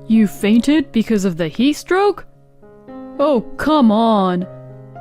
You fainted because of the heat stroke? Oh, come on.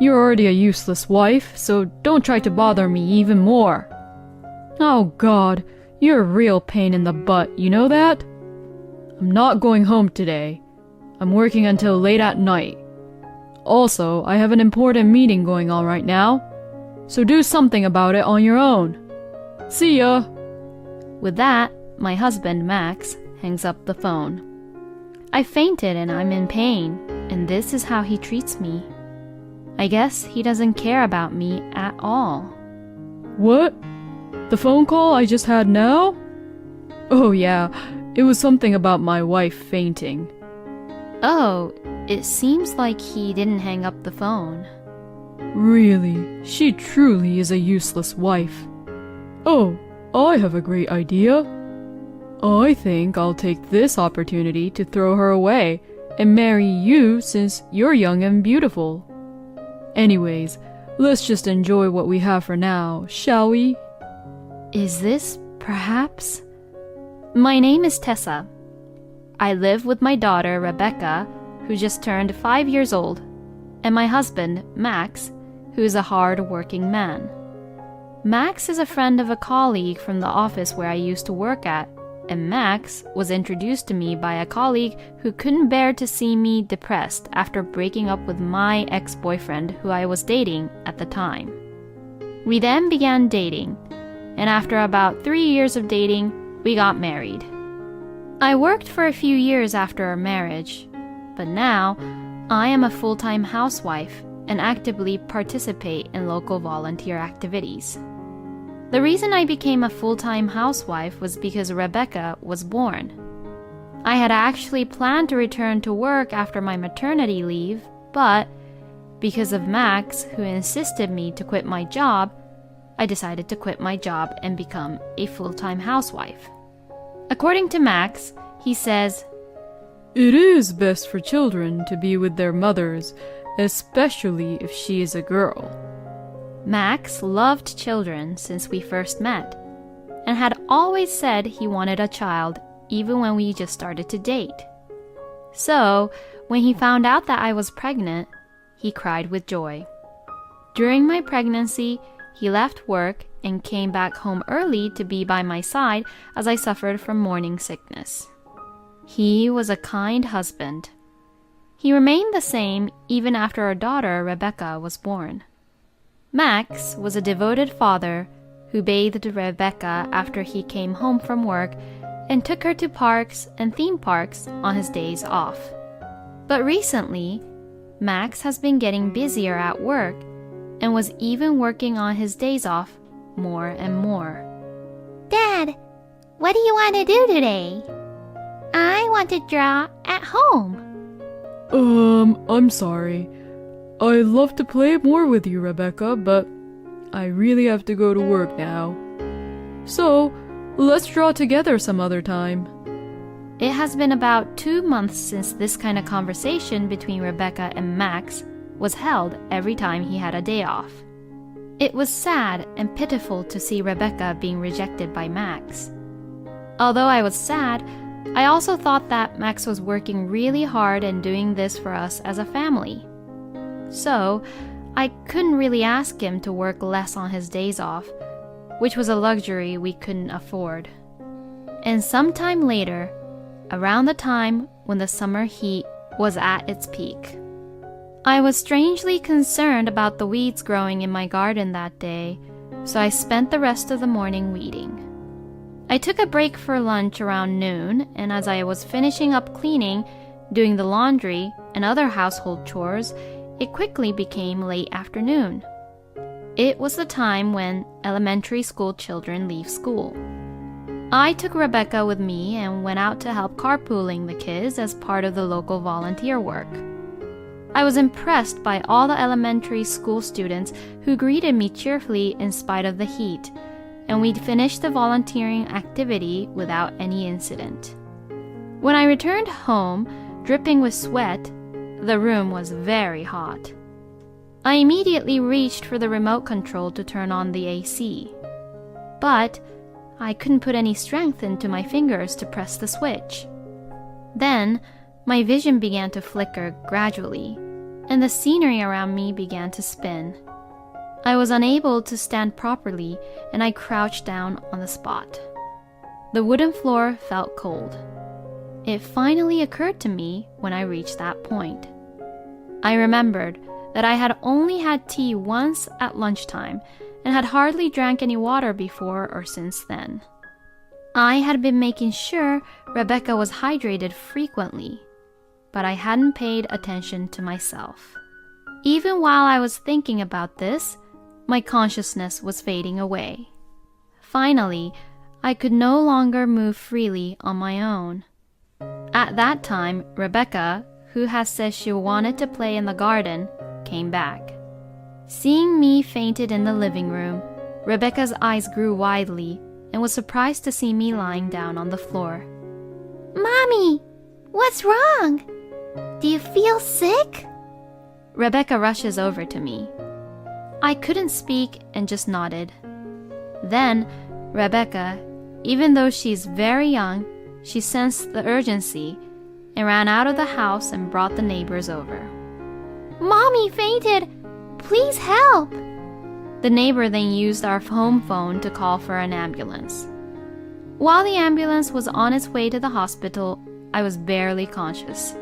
You're already a useless wife, so don't try to bother me even more. Oh God, you're a real pain in the butt, you know that? I'm not going home today. I'm working until late at night. Also, I have an important meeting going on right now, so do something about it on your own. See ya! With that, my husband, Max, hangs up the phone. I fainted and I'm in pain, and this is how he treats me. I guess he doesn't care about me at all. What? The phone call I just had now? Oh yeah, it was something about my wife fainting. Oh, it seems like he didn't hang up the phone. Really, she truly is a useless wife. Oh, I have a great idea. I think I'll take this opportunity to throw her away and marry you since you're young and beautiful. Anyways, let's just enjoy what we have for now, shall we? Is this, perhaps? My name is Tessa. I live with my daughter, Rebecca, who just turned 5 years old, and my husband, Max, who is a hard-working man. Max is a friend of a colleague from the office where I used to work at, and Max was introduced to me by a colleague who couldn't bear to see me depressed after breaking up with my ex-boyfriend who I was dating at the time. We then began dating, and after about 3 years of dating, we got married. I worked for a few years after our marriage, but now I am a full-time housewife and actively participate in local volunteer activities. The reason I became a full-time housewife was because Rebecca was born. I had actually planned to return to work after my maternity leave, but because of Max, who insisted me to quit my job, I decided to quit my job and become a full-time housewife. According to Max, he says, "It is best for children to be with their mothers, especially if she is a girl." Max loved children since we first met, and had always said he wanted a child even when we just started to date. So, when he found out that I was pregnant, he cried with joy. During my pregnancy, he left work and came back home early to be by my side as I suffered from morning sickness. He was a kind husband. He remained the same even after our daughter, Rebecca, was born. Max was a devoted father who bathed Rebecca after he came home from work and took her to parks and theme parks on his days off. But recently, Max has been getting busier at work and was even working on his days off more and more. Dad, what do you want to do today? I want to draw at home. I'm sorry. I'd love to play more with you, Rebecca, but I really have to go to work now. So, let's draw together some other time. It has been about 2 months since this kind of conversation between Rebecca and Max was held every time he had a day off. It was sad and pitiful to see Rebecca being rejected by Max. Although I was sad, I also thought that Max was working really hard and doing this for us as a family. So, I couldn't really ask him to work less on his days off, which was a luxury we couldn't afford. And sometime later, around the time when the summer heat was at its peak, I was strangely concerned about the weeds growing in my garden that day, so I spent the rest of the morning weeding. I took a break for lunch around noon, and as I was finishing up cleaning, doing the laundry, and other household chores, it quickly became late afternoon. It was the time when elementary school children leave school. I took Rebecca with me and went out to help carpooling the kids as part of the local volunteer work. I was impressed by all the elementary school students who greeted me cheerfully in spite of the heat, and we finished the volunteering activity without any incident. When I returned home, dripping with sweat, the room was very hot. I immediately reached for the remote control to turn on the AC. But I couldn't put any strength into my fingers to press the switch. Then, my vision began to flicker gradually, and the scenery around me began to spin. I was unable to stand properly, and I crouched down on the spot. The wooden floor felt cold. It finally occurred to me when I reached that point. I remembered that I had only had tea once at lunchtime and had hardly drank any water before or since then. I had been making sure Rebecca was hydrated frequently, but I hadn't paid attention to myself. Even while I was thinking about this, my consciousness was fading away. Finally, I could no longer move freely on my own. At that time, Rebecca, who had said she wanted to play in the garden, came back. Seeing me fainted in the living room, Rebecca's eyes grew widely and was surprised to see me lying down on the floor. Mommy, what's wrong? Do you feel sick? Rebecca rushes over to me. I couldn't speak and just nodded. Then, Rebecca, even though she's very young, she sensed the urgency and ran out of the house and brought the neighbors over. Mommy fainted! Please help! The neighbor then used our home phone to call for an ambulance. While the ambulance was on its way to the hospital, I was barely conscious.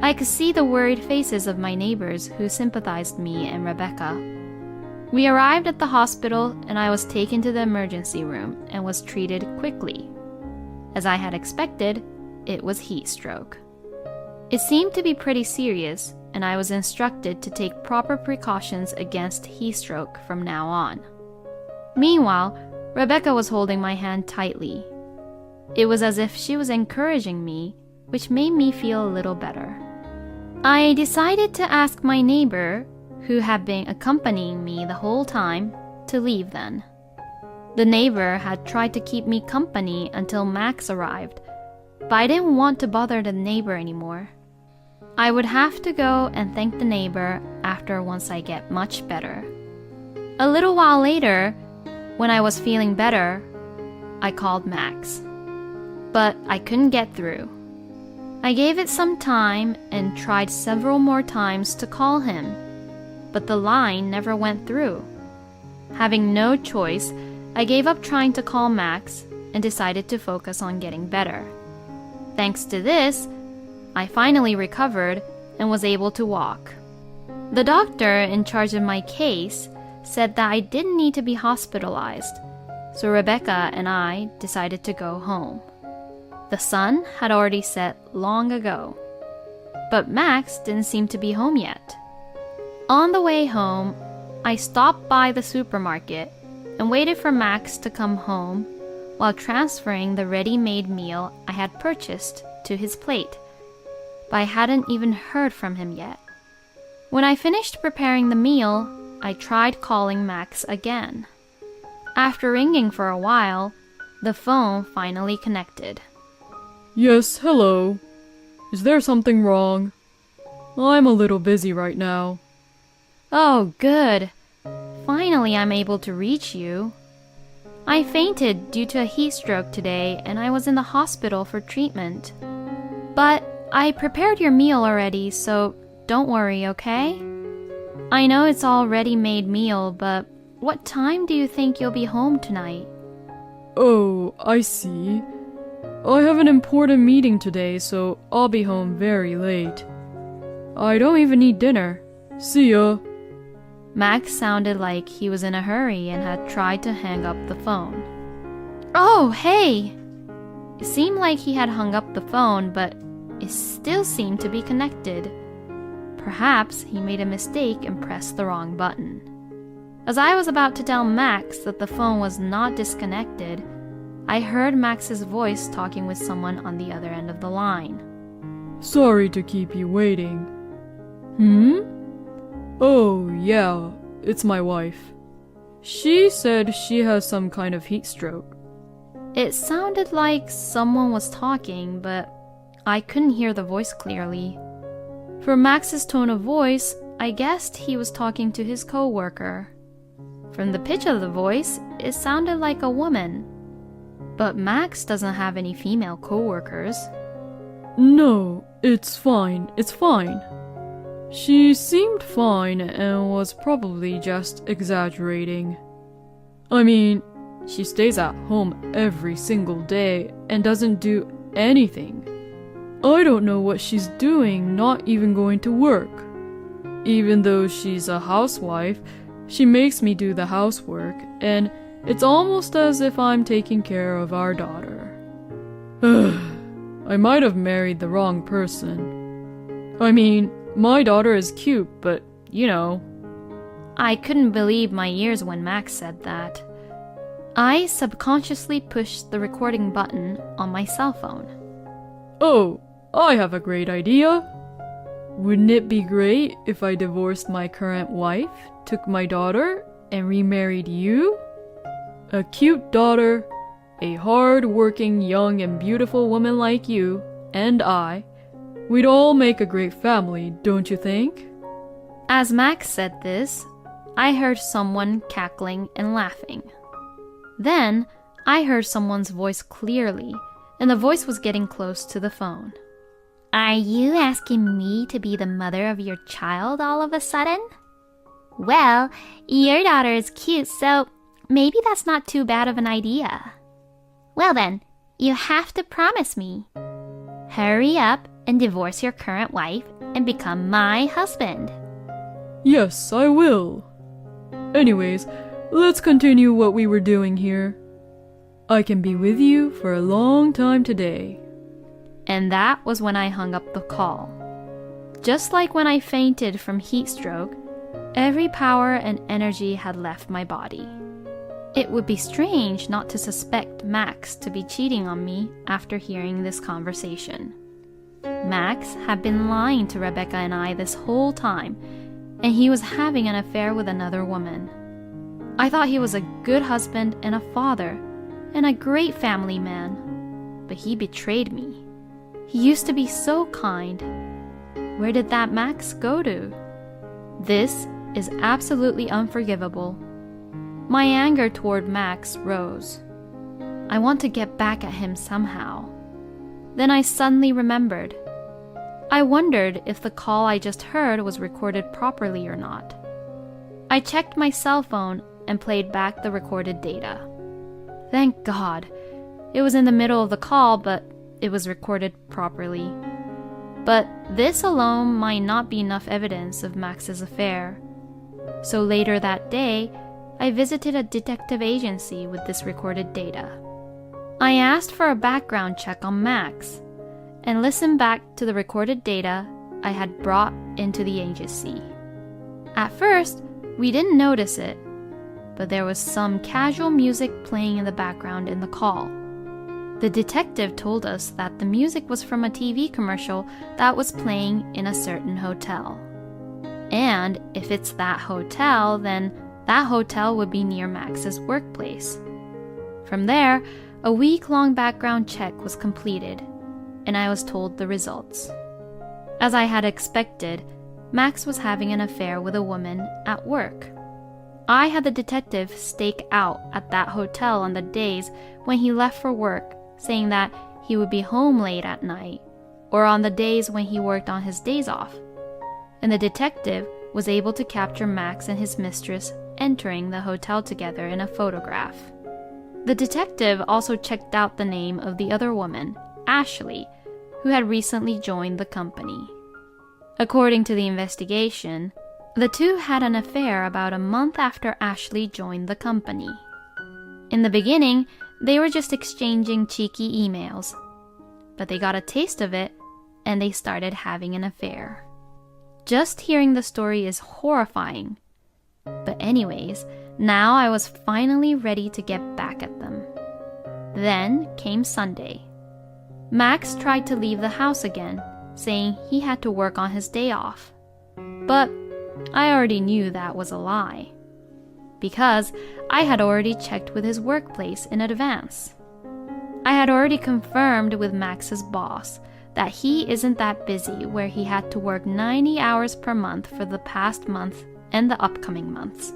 I could see the worried faces of my neighbors who sympathized me and Rebecca. We arrived at the hospital and I was taken to the emergency room and was treated quickly. As I had expected, it was heat stroke. It seemed to be pretty serious, and I was instructed to take proper precautions against heat stroke from now on. Meanwhile, Rebecca was holding my hand tightly. It was as if she was encouraging me, which made me feel a little better. I decided to ask my neighbor, who had been accompanying me the whole time, to leave then. The neighbor had tried to keep me company until Max arrived, but I didn't want to bother the neighbor anymore. I would have to go and thank the neighbor after once I get much better. A little while later, when I was feeling better, I called Max. But I couldn't get through. I gave it some time and tried several more times to call him, but the line never went through. Having no choice, I gave up trying to call Max and decided to focus on getting better. Thanks to this, I finally recovered and was able to walk. The doctor in charge of my case said that I didn't need to be hospitalized, so Rebecca and I decided to go home. The sun had already set long ago, but Max didn't seem to be home yet. On the way home, I stopped by the supermarket and waited for Max to come home while transferring the ready-made meal I had purchased to his plate, but I hadn't even heard from him yet. When I finished preparing the meal, I tried calling Max again. After ringing for a while, the phone finally connected. Yes, hello. Is there something wrong? I'm a little busy right now. Oh, good. Finally, I'm able to reach you. I fainted due to a heat stroke today and I was in the hospital for treatment. But I prepared your meal already, so don't worry, okay? I know it's all ready-made meal, but what time do you think you'll be home tonight? Oh, I see. I have an important meeting today, so I'll be home very late. I don't even need dinner. See ya. Max sounded like he was in a hurry and had tried to hang up the phone. Oh, hey! It seemed like he had hung up the phone, but it still seemed to be connected. Perhaps he made a mistake and pressed the wrong button. As I was about to tell Max that the phone was not disconnected, I heard Max's voice talking with someone on the other end of the line. Sorry to keep you waiting. Oh, yeah, it's my wife. She said she has some kind of heat stroke. It sounded like someone was talking, but I couldn't hear the voice clearly. For Max's tone of voice, I guessed he was talking to his coworker. From the pitch of the voice, it sounded like a woman. But Max doesn't have any female coworkers. No, it's fine, it's fine. She seemed fine and was probably just exaggerating. I mean, she stays at home every single day and doesn't do anything. I don't know what she's doing, not even going to work. Even though she's a housewife, she makes me do the housework, and it's almost as if I'm taking care of our daughter. I might have married the wrong person. I mean, my daughter is cute, but, you know. I couldn't believe my ears when Max said that. I subconsciously pushed the recording button on my cell phone. Oh, I have a great idea. Wouldn't it be great if I divorced my current wife, took my daughter, and remarried you? A cute daughter, a hard-working, young and beautiful woman like you, and I. We'd all make a great family, don't you think? As Max said this, I heard someone cackling and laughing. Then, I heard someone's voice clearly, and the voice was getting close to the phone. Are you asking me to be the mother of your child all of a sudden? Well, your daughter is cute, so maybe that's not too bad of an idea. Well then, you have to promise me. Hurry up and divorce your current wife and become my husband. Yes, I will. Anyways, let's continue what we were doing here. I can be with you for a long time today. And that was when I hung up the call. Just like when I fainted from heat stroke, every power and energy had left my body. It would be strange not to suspect Max to be cheating on me after hearing this conversation. Max had been lying to Rebecca and I this whole time, and he was having an affair with another woman. I thought he was a good husband and a father, and a great family man, but he betrayed me. He used to be so kind. Where did that Max go to? This is absolutely unforgivable. My anger toward Max rose. I want to get back at him somehow. Then I suddenly remembered. I wondered if the call I just heard was recorded properly or not. I checked my cell phone and played back the recorded data. Thank God. It was in the middle of the call, but it was recorded properly. But this alone might not be enough evidence of Max's affair. So later that day, I visited a detective agency with this recorded data. I asked for a background check on Max and listened back to the recorded data I had brought into the agency. At first, we didn't notice it, but there was some casual music playing in the background in the call. The detective told us that the music was from a TV commercial that was playing in a certain hotel. And if it's that hotel, then that hotel would be near Max's workplace. From there, a week-long background check was completed, and I was told the results. As I had expected, Max was having an affair with a woman at work. I had the detective stake out at that hotel on the days when he left for work, saying that he would be home late at night, or on the days when he worked on his days off. And the detective was able to capture Max and his mistress entering the hotel together in a photograph. The detective also checked out the name of the other woman, Ashley, who had recently joined the company. According to the investigation, the two had an affair about a month after Ashley joined the company. In the beginning, they were just exchanging cheeky emails, but they got a taste of it and they started having an affair. Just hearing the story is horrifying. But anyways, now I was finally ready to get back at them. Then came Sunday. Max tried to leave the house again, saying he had to work on his day off. But I already knew that was a lie, because I had already checked with his workplace in advance. I had already confirmed with Max's boss that he isn't that busy where he had to work 90 hours per month for the past month and the upcoming months.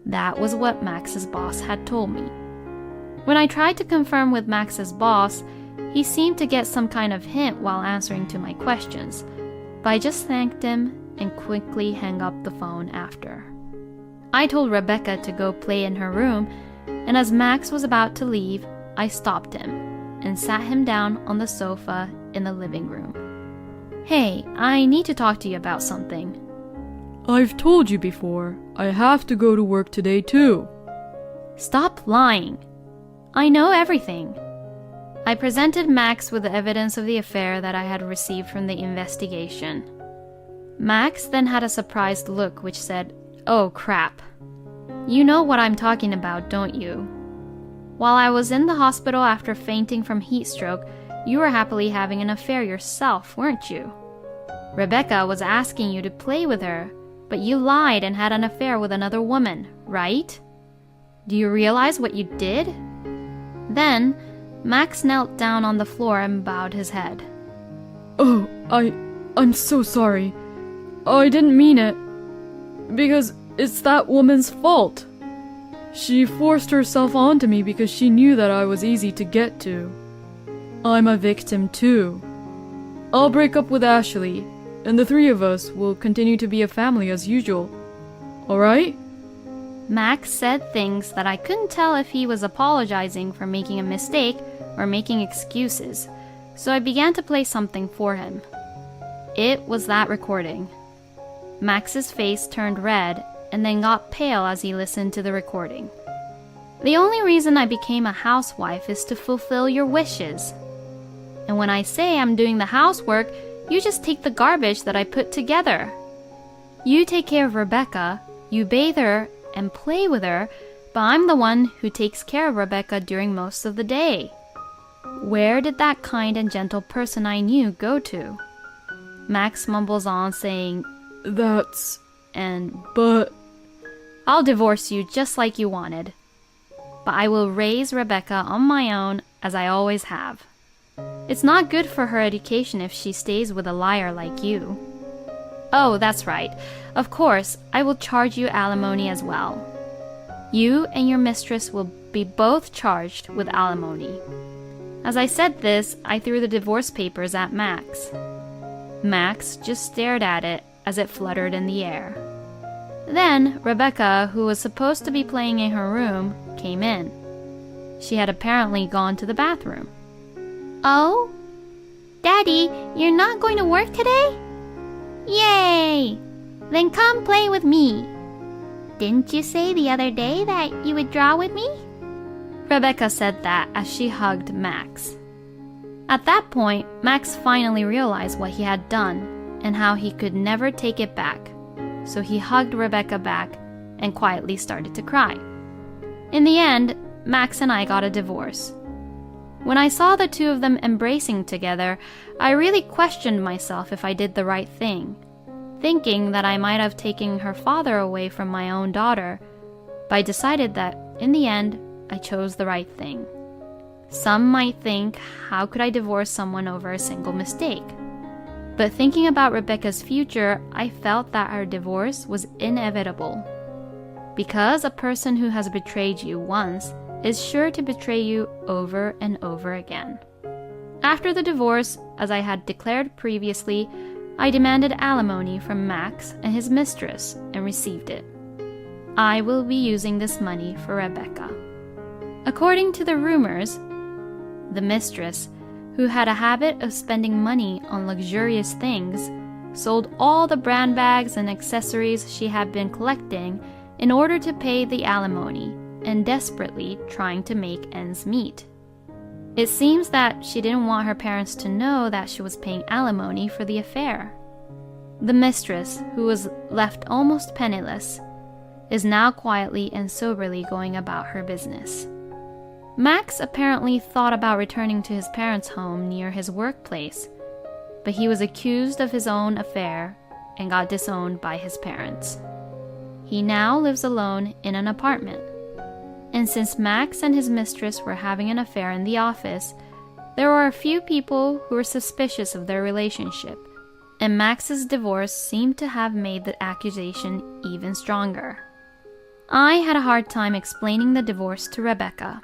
That was what Max's boss had told me. When I tried to confirm with Max's boss, he seemed to get some kind of hint while answering to my questions, but I just thanked him and quickly hung up the phone after. I told Rebecca to go play in her room, and as Max was about to leave, I stopped him and sat him down on the sofa in the living room. Hey, I need to talk to you about something. I've told you before, I have to go to work today too. Stop lying. I know everything. I presented Max with the evidence of the affair that I had received from the investigation. Max then had a surprised look which said, "Oh crap. You know what I'm talking about, don't you? While I was in the hospital after fainting from heat stroke, you were happily having an affair yourself, weren't you? Rebecca was asking you to play with her, but you lied and had an affair with another woman, right? Do you realize what you did?" Then, Max knelt down on the floor and bowed his head. Oh, I'm so sorry. I didn't mean it. Because it's that woman's fault. She forced herself onto me because she knew that I was easy to get to. I'm a victim too. I'll break up with Ashley, and the three of us will continue to be a family as usual. Alright? Max said things that I couldn't tell if he was apologizing for making a mistake or making excuses, so I began to play something for him. It was that recording. Max's face turned red and then got pale as he listened to the recording. The only reason I became a housewife is to fulfill your wishes. And when I say I'm doing the housework, you just take the garbage that I put together. You take care of Rebecca, you bathe her and play with her, but I'm the one who takes care of Rebecca during most of the day. Where did that kind and gentle person I knew go to? Max mumbles on saying, That's... and but... I'll divorce you just like you wanted. But I will raise Rebecca on my own as I always have. It's not good for her education if she stays with a liar like you. Oh, that's right. Of course, I will charge you alimony as well. You and your mistress will be both charged with alimony. As I said this, I threw the divorce papers at Max. Max just stared at it as it fluttered in the air. Then, Rebecca, who was supposed to be playing in her room, came in. She had apparently gone to the bathroom. Oh? Daddy, you're not going to work today? Yay! Then come play with me. Didn't you say the other day that you would draw with me? Rebecca said that as she hugged Max. At that point, Max finally realized what he had done and how he could never take it back. So he hugged Rebecca back and quietly started to cry. In the end, Max and I got a divorce. When I saw the two of them embracing together, I really questioned myself if I did the right thing, thinking that I might have taken her father away from my own daughter, but I decided that, in the end, I chose the right thing. Some might think, how could I divorce someone over a single mistake? But thinking about Rebecca's future, I felt that our divorce was inevitable. Because a person who has betrayed you once is sure to betray you over and over again. After the divorce, as I had declared previously, I demanded alimony from Max and his mistress and received it. I will be using this money for Rebecca. According to the rumors, the mistress, who had a habit of spending money on luxurious things, sold all the brand bags and accessories she had been collecting in order to pay the alimony and desperately trying to make ends meet. It seems that she didn't want her parents to know that she was paying alimony for the affair. The mistress, who was left almost penniless, is now quietly and soberly going about her business. Max apparently thought about returning to his parents' home near his workplace, but he was accused of his own affair and got disowned by his parents. He now lives alone in an apartment. And since Max and his mistress were having an affair in the office, there were a few people who were suspicious of their relationship, and Max's divorce seemed to have made the accusation even stronger. I had a hard time explaining the divorce to Rebecca.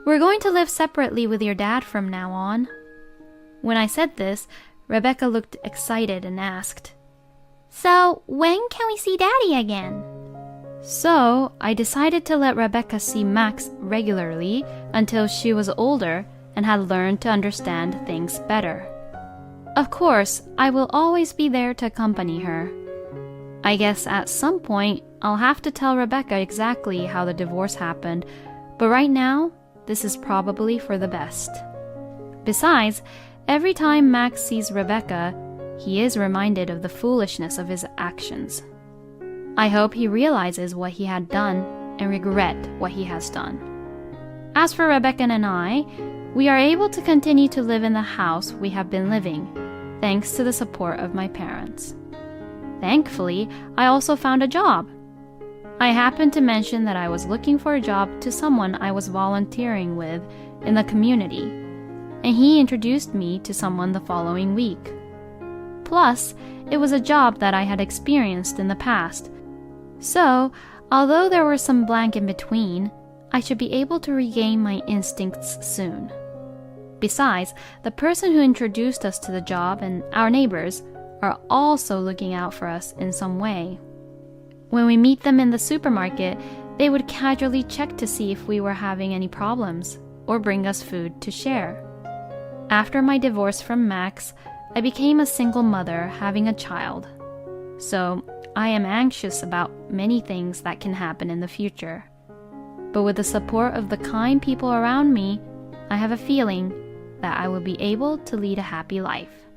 We're going to live separately with your dad from now on." When I said this, Rebecca looked excited and asked, "So, when can we see Daddy again?" So I decided to let Rebecca see Max regularly until she was older and had learned to understand things better. Of course, I will always be there to accompany her. I guess at some point I'll have to tell Rebecca exactly how the divorce happened, but right now, this is probably for the best. Besides, every time Max sees Rebecca, he is reminded of the foolishness of his actions. I hope he realizes what he had done and regret what he has done. As for Rebecca and I, we are able to continue to live in the house we have been living, thanks to the support of my parents. Thankfully, I also found a job. I happened to mention that I was looking for a job to someone I was volunteering with in the community, and he introduced me to someone the following week. Plus, it was a job that I had experienced in the past. So, although there were some blank in between, I should be able to regain my instincts soon. Besides, the person who introduced us to the job and our neighbors are also looking out for us in some way. When we meet them in the supermarket, they would casually check to see if we were having any problems or bring us food to share. After my divorce from Max, I became a single mother having a child. So, I am anxious about many things that can happen in the future. But with the support of the kind people around me, I have a feeling that I will be able to lead a happy life.